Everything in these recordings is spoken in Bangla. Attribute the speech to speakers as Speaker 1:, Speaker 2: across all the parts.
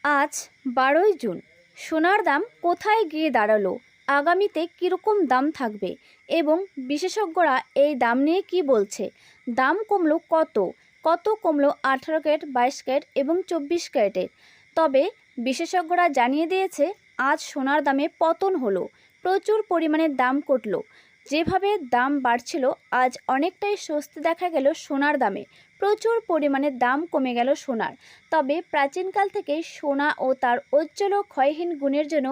Speaker 1: আজ 12ই জুন। সোনার দাম কোথায় গিয়ে দাঁড়ালো, আগামীতে কীরকম দাম থাকবে এবং বিশেষজ্ঞরা এই দাম নিয়ে কি বলছে? দাম কমলো কত? কত কমলো 18 ক্যারেট, 22 ক্যারেট এবং 24 ক্যারেটের? তবে বিশেষজ্ঞরা জানিয়ে দিয়েছে আজ সোনার দামে পতন হলো, প্রচুর পরিমাণে দাম কমলো। যেভাবে দাম বাড়ছিল আজ অনেকটাই স্বস্তি দেখা গেল সোনার দামে, প্রচুর পরিমাণে দাম কমে গেল সোনার। তবে প্রাচীনকাল থেকেই সোনা ও তার উজ্জ্বল ও ক্ষয়হীন গুণের জন্য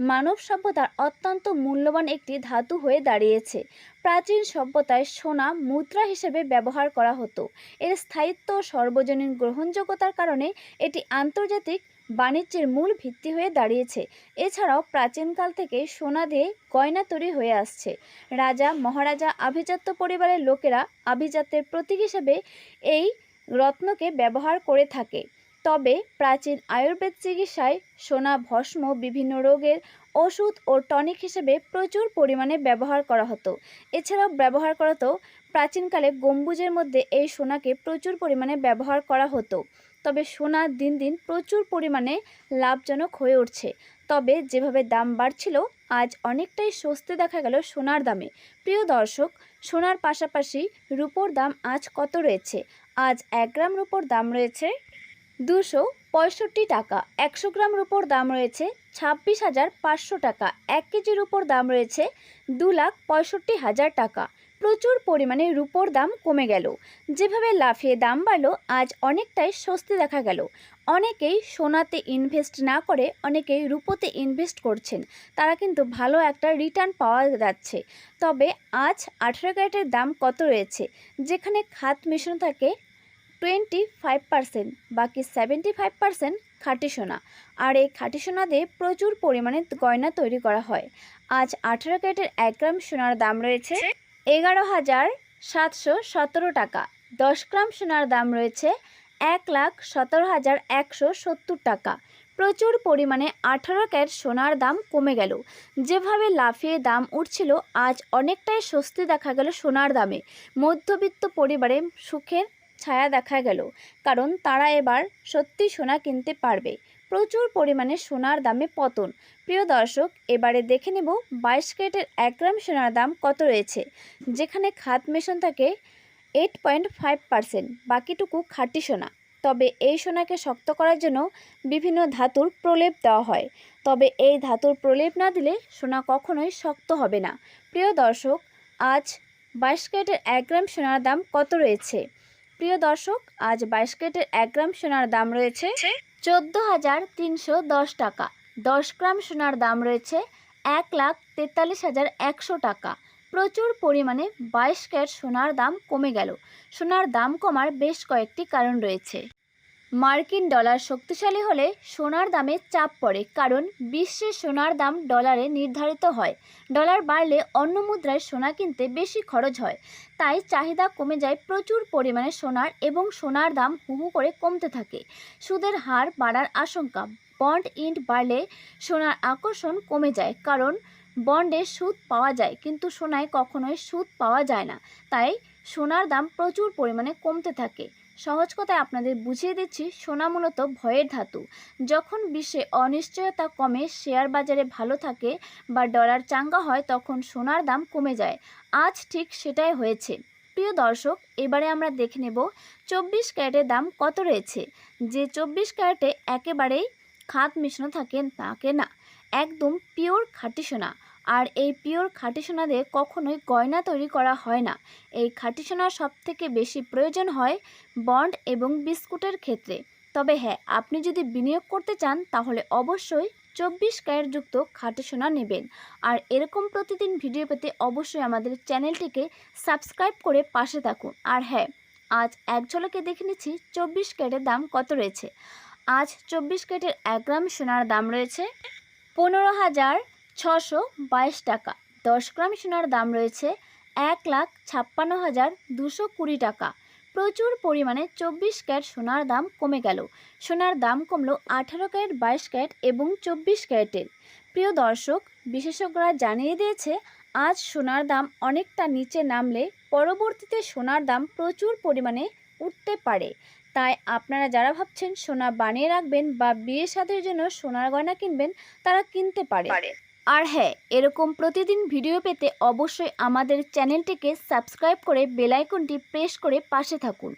Speaker 1: মানব সভ্যতার অত্যন্ত মূল্যবান একটি ধাতু হয়ে দাঁড়িয়েছে। প্রাচীন সভ্যতায় সোনা মুদ্রা হিসেবে ব্যবহার করা হতো। এর স্থায়িত্ব ও সর্বজনীন গ্রহণযোগ্যতার কারণে এটি আন্তর্জাতিক বাণিজ্যের মূল ভিত্তি হয়ে দাঁড়িয়েছে। এছাড়াও প্রাচীনকাল থেকে সোনা দিয়ে গয়না তৈরি হয়ে আসছে। রাজা মহারাজা আভিজাত্য পরিবারের লোকেরা আভিজাত্যের প্রতীক হিসেবে এই রত্নকে ব্যবহার করে থাকে। তবে প্রাচীন আয়ুর্বেদ চিকিৎসায় সোনা ভস্ম বিভিন্ন রোগের ওষুধ ও টনিক হিসেবে প্রচুর পরিমাণে ব্যবহার করা হতো। এছাড়াও ব্যবহার করা হতো প্রাচীনকালে গম্বুজের মধ্যে এই সোনাকে প্রচুর পরিমাণে ব্যবহার করা হতো। তবে সোনা দিন দিন প্রচুর পরিমাণে লাভজনক হয়ে উঠছে। তবে যেভাবে দাম বাড়ছিল আজ অনেকটাই স্বস্তি দেখা গেল সোনার দামে। প্রিয় দর্শক, সোনার পাশাপাশি রূপোর দাম আজ কত রয়েছে? আজ 1 গ্রাম রূপোর দাম রয়েছে 265 টাকা। 100 গ্রাম রূপোর দাম রয়েছে 26,500 টাকা। 1 কেজি রূপোর দাম রয়েছে 2,65,000 টাকা। প্রচুর পরিমাণে রূপোর দাম কমে গেল। যেভাবে লাফিয়ে দাম বাড়লো আজ অনেকটাই স্বস্তি দেখা গেল। অনেকেই সোনাতে ইনভেস্ট না করে অনেকেই রূপোতে ইনভেস্ট করছেন, তারা কিন্তু ভালো একটা রিটার্ন পাওয়া যাচ্ছে। তবে আজ 18 ক্যারেটের দাম কত রয়েছে? যেখানে খাত মেশানো থাকে 25%, বাকি 75% খাঁটি সোনা। আর এই খাঁটি সোনা দিয়ে প্রচুর পরিমাণে গয়না তৈরি করা হয়। আজ 18 ক্যারেটের 1 গ্রাম সোনার দাম রয়েছে 11,717 টাকা। 10 গ্রাম সোনার দাম রয়েছে 1,17,170 টাকা। প্রচুর পরিমাণে 18 ক্যারেট সোনার দাম কমে গেল। যেভাবে লাফিয়ে দাম উঠছিল আজ অনেকটাই স্বস্তি দেখা গেল সোনার দামে। মধ্যবিত্ত পরিবারে সুখের ছায়া দেখা গেল, কারণ তারা এবার সত্যি সোনা কিনতে পারবে। প্রচুর পরিমাণে সোনার দামে পতন। প্রিয় দর্শক, এবারে দেখে নেব 22 ক্যারেটের 1 গ্রাম সোনার দাম কত রয়েছে। যেখানে খাত মেশান থাকে 8.5%, বাকিটুকু খাঁটি সোনা। তবে এই সোনাকে শক্ত করার জন্য বিভিন্ন ধাতুর প্রলেপ দেওয়া হয়। তবে এই ধাতুর প্রলেপ না দিলে সোনা কখনোই শক্ত হবে না। প্রিয় দর্শক, আজ 22 ক্যারেটের 1 গ্রাম সোনার দাম কত রয়েছে? প্রিয় দর্শক, আজ 22 ক্যারেটের 1 গ্রাম সোনার দাম রয়েছে 14,310 টাকা। 10 গ্রাম সোনার দাম রয়েছে 1,43,100 টাকা। প্রচুর পরিমাণে 22 ক্যারেট সোনার দাম কমে গেল। সোনার দাম কমার বেশ কয়েকটি কারণ রয়েছে। মার্কিন ডলার শক্তিশালী হলে সোনার দামে চাপ পড়ে, কারণ বিশ্বে সোনার দাম ডলারে নির্ধারিত হয়। ডলার বাড়লে অন্য মুদ্রায় সোনা কিনতে বেশি খরচ হয়, তাই চাহিদা কমে যায় প্রচুর পরিমাণে সোনার এবং সোনার দাম হু হু করে কমতে থাকে। সুদের হার বাড়ার আশঙ্কা। বন্ড ইল্ড বাড়লে সোনার আকর্ষণ কমে যায়, কারণ বন্ডে সুদ পাওয়া যায় কিন্তু সোনায় কখনোই সুদ পাওয়া যায় না, তাই সোনার দাম প্রচুর পরিমাণে কমতে থাকে। সহজ কথায় আপনাদের বুঝিয়ে দিচ্ছি, সোনা মূলত ভয়ের ধাতু। যখন বিশ্বে অনিশ্চয়তা কমে, শেয়ার বাজারে ভালো থাকে বা ডলার চাঙ্গা হয়, তখন সোনার দাম কমে যায়। আজ ঠিক সেটাই হয়েছে। প্রিয় দর্শক, এবারে আমরা দেখে নেব 24 ক্যারেটের দাম কত রয়েছে। যে 24 ক্যারেটে একেবারেই খাত মেশানো থাকে তাকে না, একদম পিওর খাঁটি সোনা। আর এই পিওর খাঁটি সোনা দিয়ে কখনোই গয়না তৈরি করা হয় না। এই খাঁটি সোনার সবথেকে বেশি প্রয়োজন হয় বন্ড এবং বিস্কুটের ক্ষেত্রে। তবে হ্যাঁ, আপনি যদি বিনিয়োগ করতে চান তাহলে অবশ্যই 24 ক্যারেট যুক্ত খাঁটি সোনা নেবেন। আর এরকম প্রতিদিন ভিডিও পেতে অবশ্যই আমাদের চ্যানেলটিকে সাবস্ক্রাইব করে পাশে থাকুন। আর হ্যাঁ, আজ এক ঝলকে দেখে নিচ্ছি 24 ক্যারেটের দাম কত রয়েছে। আজ 24 ক্যারেটের 1 গ্রাম সোনার দাম রয়েছে 15,622 টাকা। 10 গ্রাম সোনার দাম রয়েছে 1,56,220 টাকা। প্রচুর পরিমাণে 24 ক্যারেট সোনার দাম কমে গেল। সোনার দাম কমলো 18 ক্যারেট, 22 ক্যারেট এবং 24 ক্যারেটের। প্রিয় দর্শক, বিশেষজ্ঞরা জানিয়ে দিয়েছে আজ সোনার দাম অনেকটা নিচে নামলে পরবর্তীতে সোনার দাম প্রচুর পরিমাণে উঠতে পারে। তাই আপনারা যারা ভাবছেন সোনা বানিয়ে রাখবেন বা বিয়ে শাদীর জন্য সোনার গয়না কিনবেন তারা কিনতে পারে। আর হ্যাঁ, এরকম প্রতিদিন ভিডিও পেতে অবশ্যই আমাদের চ্যানেলটিকে সাবস্ক্রাইব করে বেল আইকনটি প্রেস করে পাশে থাকুন।